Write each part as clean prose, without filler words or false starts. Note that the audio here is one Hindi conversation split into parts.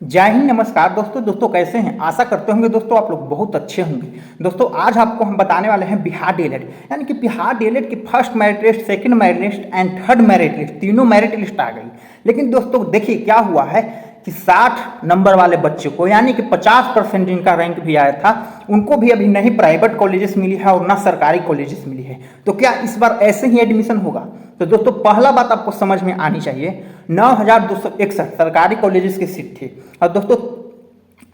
जय हिंद, नमस्कार दोस्तों कैसे हैं। आशा करते होंगे दोस्तों आप लोग बहुत अच्छे होंगे। दोस्तों आज आपको हम बताने वाले हैं बिहार डीएलएड, यानी कि बिहार डीएलएड की first merit list, second merit list and third merit list, तीनों मेरिट लिस्ट आ गई। लेकिन दोस्तों देखिए क्या हुआ है कि 60 नंबर वाले बच्चे को, यानी कि 50% जिनका रैंक भी आया था, उनको भी अभी नहीं प्राइवेट कॉलेजेस मिली है और ना सरकारी कॉलेजेस मिली है। तो क्या इस बार ऐसे ही एडमिशन होगा? तो दोस्तों पहला बात आपको समझ में आनी चाहिए, 9,261 सरकारी कॉलेजेस की सीट थी और दोस्तों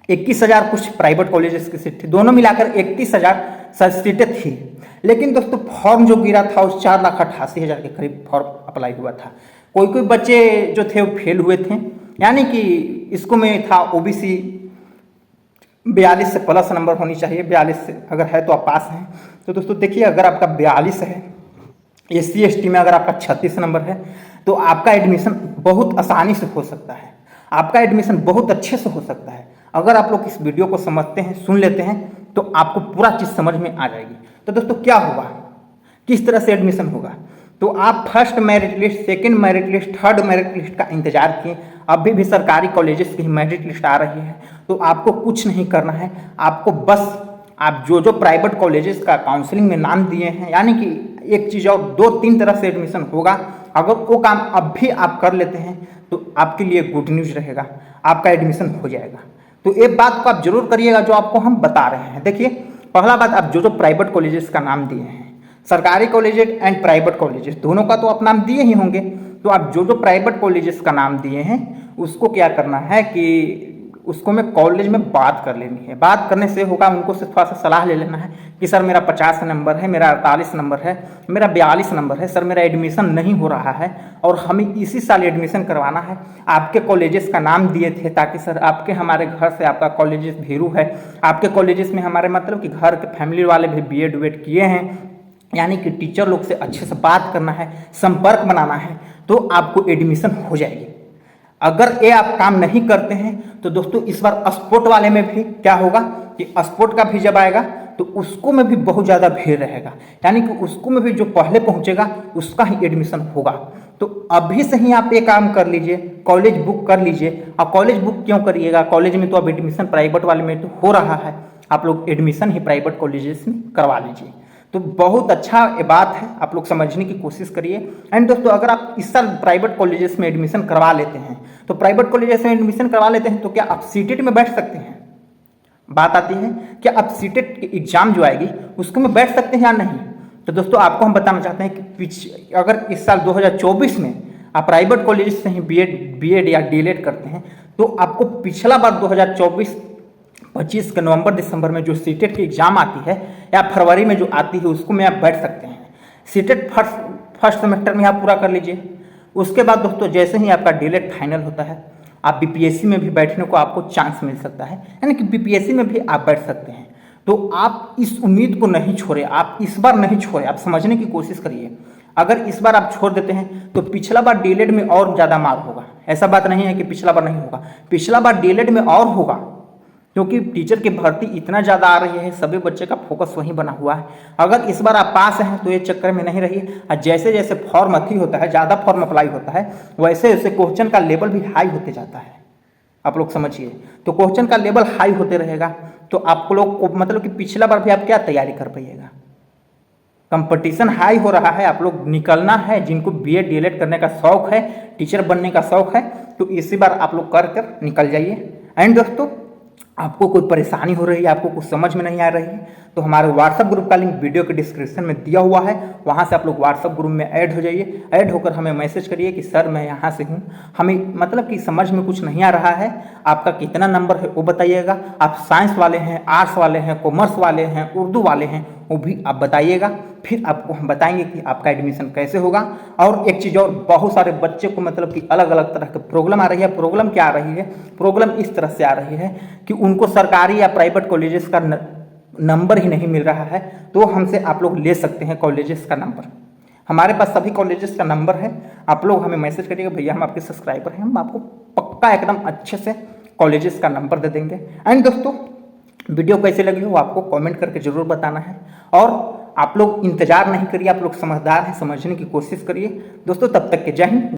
21,000 कुछ प्राइवेट कॉलेजेस की सीट थी, दोनों मिलाकर 31,000 सीटें थी। लेकिन दोस्तों फॉर्म जो गिरा था उस 4,88,000 के करीब फॉर्म अप्लाई हुआ था। कोई कोई बच्चे जो थे वो फेल हुए थे, यानी कि इसको में था ओबीसी 42 से प्लस नंबर होनी चाहिए, 42 से अगर है तो आप पास हैं। तो दोस्तों देखिए अगर आपका 42 है, SC ST में अगर आपका 36 नंबर है तो आपका एडमिशन बहुत आसानी से हो सकता है, आपका एडमिशन बहुत अच्छे से हो सकता है। अगर आप लोग इस वीडियो को समझते हैं, सुन लेते हैं तो आपको पूरा चीज़ समझ में आ जाएगी। तो दोस्तों क्या होगा, किस तरह से एडमिशन होगा, तो आप first merit list, second merit list, third merit list का इंतजार किए। अभी भी सरकारी कॉलेजेस की मेरिट लिस्ट आ रही है, तो आपको कुछ नहीं करना है। आपको बस आप जो जो प्राइवेट कॉलेजेस का काउंसलिंग में नाम दिए हैं, यानी कि एक चीज़ और 2-3 तरह से एडमिशन होगा, अगर वो काम अब भी आप कर लेते हैं तो आपके लिए गुड न्यूज़ रहेगा, आपका एडमिशन हो जाएगा। तो एक बात को आप जरूर करिएगा जो आपको हम बता रहे हैं। देखिए पहला बात, आप जो जो प्राइवेट कॉलेजेस का नाम दिए हैं, सरकारी कॉलेजेस एंड प्राइवेट कॉलेजेस दोनों का तो आप नाम दिए ही होंगे, तो आप जो जो प्राइवेट कॉलेजेस का नाम दिए हैं उसको क्या करना है कि उसको में कॉलेज में बात कर लेनी है। बात करने से होगा, उनको से थोड़ा सा सलाह ले लेना है कि सर मेरा 50 नंबर है, मेरा 48 नंबर है, मेरा 42 नंबर है, सर मेरा एडमिशन नहीं हो रहा है और हमें इसी साल एडमिशन करवाना है। आपके कॉलेजेस का नाम दिए थे ताकि सर आपके हमारे घर से आपका कॉलेजेस भेरू है, आपके कॉलेजेस में हमारे मतलब कि घर के फैमिली वाले भी BEd वेड किए हैं, यानी कि टीचर लोग से अच्छे से बात करना है, संपर्क बनाना है, तो आपको एडमिशन हो जाएगी। अगर ये आप काम नहीं करते हैं तो दोस्तों इस बार स्पोर्ट वाले में भी क्या होगा कि स्पोर्ट का भी जब आएगा तो उसको में भी बहुत ज़्यादा भीड़ रहेगा, यानी कि उसको में भी जो पहले पहुंचेगा उसका ही एडमिशन होगा। तो अभी से ही आप ये काम कर लीजिए, कॉलेज बुक कर लीजिए। और कॉलेज बुक क्यों करिएगा, कॉलेज में तो अब एडमिशन प्राइवेट वाले में तो हो रहा है, आप लोग एडमिशन ही प्राइवेट कॉलेजेस में करवा लीजिए। तो बहुत अच्छा ये बात है, आप लोग समझने की कोशिश करिए। एंड दोस्तों अगर आप इस साल प्राइवेट कॉलेजेस में एडमिशन करवा लेते हैं, तो प्राइवेट कॉलेजेस में एडमिशन करवा लेते हैं तो क्या आप सीटेट में बैठ सकते हैं? बात आती है क्या आप सीटेट की एग्जाम जो आएगी उसको में बैठ सकते हैं या नहीं? तो दोस्तों आपको हम बताना चाहते हैं कि अगर इस साल 2024 में आप प्राइवेट कॉलेजेस से ही बीएड या डीएलएड करते हैं तो आपको पिछला बार 2024-25 के नवंबर दिसंबर में जो सीटेट की एग्जाम आती है या फरवरी में जो आती है उसको में आप बैठ सकते हैं। सीटेट फर्स्ट सेमेस्टर में आप पूरा कर लीजिए। उसके बाद दोस्तों जैसे ही आपका डीएलएड फाइनल होता है, आप बीपीएससी में भी बैठने को आपको चांस मिल सकता है, यानी कि बीपीएससी में भी आप बैठ सकते हैं। तो आप इस उम्मीद को नहीं छोड़े, आप इस बार नहीं छोड़े, आप समझने की कोशिश करिए। अगर इस बार आप छोड़ देते हैं तो पिछला बार डीएलएड में और ज़्यादा मार होगा। ऐसा बात नहीं है कि पिछला बार नहीं होगा, पिछला बार डीएलएड में और होगा, क्योंकि टीचर की भर्ती इतना ज़्यादा आ रही है, सभी बच्चे का फोकस वहीं बना हुआ है। अगर इस बार आप पास हैं तो ये चक्कर में नहीं रहिए। और जैसे जैसे फॉर्म अथी होता है, ज़्यादा फॉर्म अप्लाई होता है, वैसे वैसे क्वेश्चन का लेवल भी हाई होते जाता है, आप लोग समझिए। तो क्वेश्चन का लेवल हाई होते रहेगा तो आपको लोग मतलब कि पिछला बार भी आप क्या तैयारी कर पाइएगा। कंपटीशन हाई हो रहा है, आप लोग निकलना है। जिनको बीएड डीएलएड करने का शौक है, टीचर बनने का शौक है, तो इसी बार आप लोग कर निकल जाइए। एंड दोस्तों आपको कोई परेशानी हो रही है, आपको कुछ समझ में नहीं आ रही है, तो हमारे व्हाट्सएप ग्रुप का लिंक वीडियो के डिस्क्रिप्शन में दिया हुआ है, वहाँ से आप लोग व्हाट्सएप ग्रुप में ऐड हो जाइए। ऐड होकर हमें मैसेज करिए कि सर मैं यहाँ से हूँ, हमें मतलब कि समझ में कुछ नहीं आ रहा है, आपका कितना नंबर है वो बताइएगा। आप साइंस वाले हैं, आर्ट्स वाले हैं, कॉमर्स वाले हैं, उर्दू वाले हैं, वो भी आप बताइएगा। फिर आपको हम बताएंगे कि आपका एडमिशन कैसे होगा। और एक चीज़ और, बहुत सारे बच्चे को मतलब कि अलग अलग तरह के प्रॉब्लम आ रही है। प्रॉब्लम क्या आ रही है? प्रॉब्लम इस तरह से आ रही है कि उनको सरकारी या प्राइवेट कॉलेजेस का नंबर ही नहीं मिल रहा है। तो हमसे आप लोग ले सकते हैं कॉलेजेस का नंबर, हमारे पास सभी कॉलेजेस का नंबर है। आप लोग हमें मैसेज करिएगा, भैया हम आपके सब्सक्राइबर हैं, हम आपको पक्का एकदम अच्छे से कॉलेजेस का नंबर दे देंगे। एंड दोस्तों वीडियो कैसे लगी हो आपको कमेंट करके ज़रूर बताना है। और आप लोग इंतजार नहीं करिए, आप लोग समझदार हैं, समझने की कोशिश करिए। दोस्तों तब तक के जय हिंद।